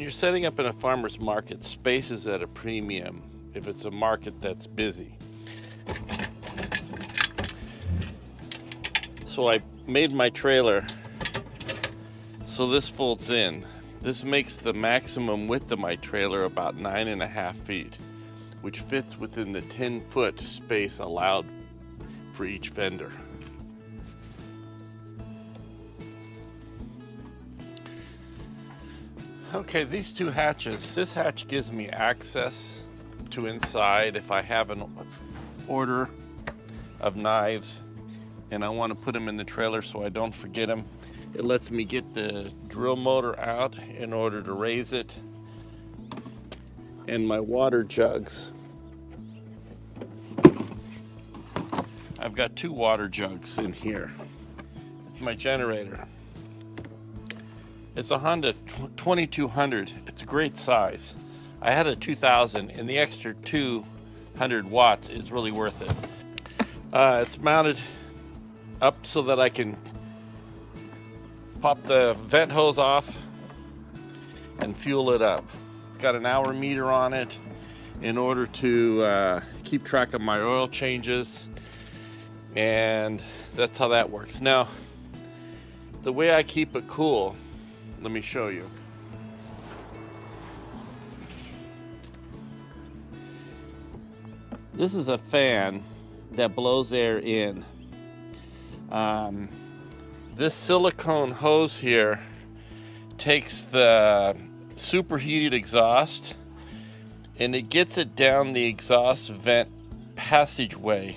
you're setting up in a farmer's market, space is at a premium if it's a market that's busy. So I made my trailer so this folds in. This makes the maximum width of my trailer about 9.5 feet, which fits within the 10-foot space allowed for each vendor. Okay, these two hatches. This hatch gives me access to inside if I have an order of knives and I want to put them in the trailer so I don't forget them. It lets me get the drill motor out in order to raise it, and my water jugs. I've got 2 water jugs in here. It's my generator. It's a Honda 2200. It's a great size. I had a 2000 and the extra 200 watts is really worth it. It's mounted up so that I can pop the vent hose off and fuel it up. It's got an hour meter on it in order to keep track of my oil changes, and that's how that works. Now, the way I keep it cool, let me show you. This is a fan that blows air in. This silicone hose here takes the superheated exhaust and it gets it down the exhaust vent passageway.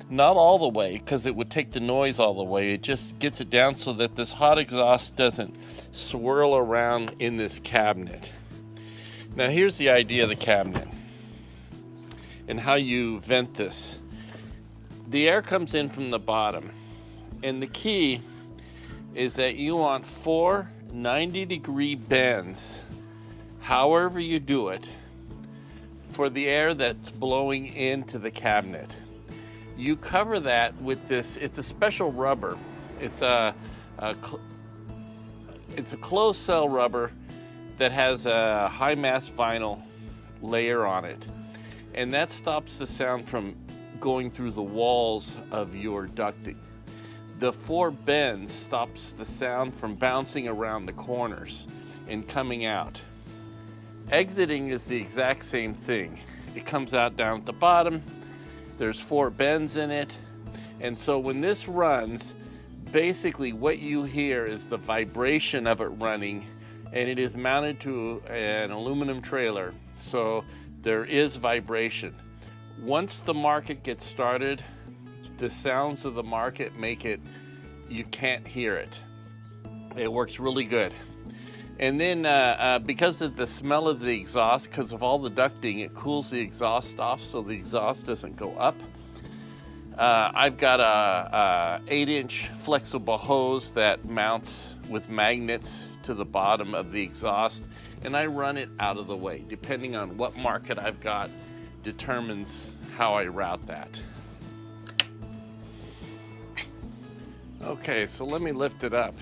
Not all the way, because it would take the noise all the way. It just gets it down so that this hot exhaust doesn't swirl around in this cabinet. Now here's the idea of the cabinet and how you vent this. The air comes in from the bottom, and the key is that you want 4 90-degree bends, however you do it, for the air that's blowing into the cabinet. You cover that with this, it's a special rubber. It's a closed cell rubber that has a high mass vinyl layer on it. And that stops the sound from going through the walls of your ducting. The 4 bends stops the sound from bouncing around the corners and coming out. Exiting is the exact same thing. It comes out down at the bottom. There's 4 bends in it, and so when this runs, basically what you hear is the vibration of it running, and it is mounted to an aluminum trailer, so there is vibration. Once the market gets started, the sounds of the market make it, you can't hear it. It works really good. And then because of the smell of the exhaust, because of all the ducting, it cools the exhaust off so the exhaust doesn't go up. I've got a 8-inch flexible hose that mounts with magnets to the bottom of the exhaust, and I run it out of the way. Depending on what market I've got determines how I route that. Okay, so let me lift it up.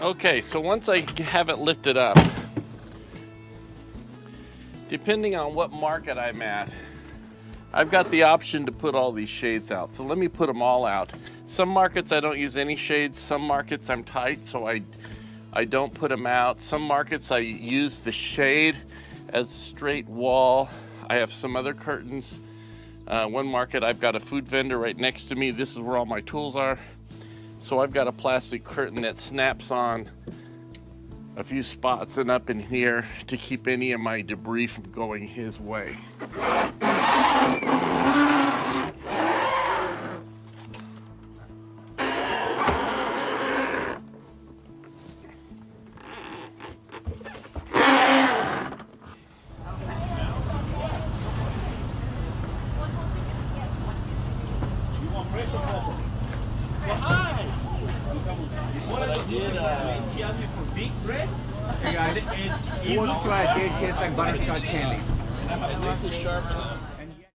Okay, so once I have it lifted up, depending on what market I'm at, I've got the option to put all these shades out. So let me put them all out. Some markets I don't use any shades. Some markets I'm tight, so I don't put them out. Some markets I use the shade as a straight wall. I have some other curtains. One market I've got a food vendor right next to me. This is where all my tools are. So I've got a plastic curtain that snaps on a few spots and up in here to keep any of my debris from going his way. did. She asked me for big breast. Who wants to try a date? Tastes like butterscotch candy. This is sharper than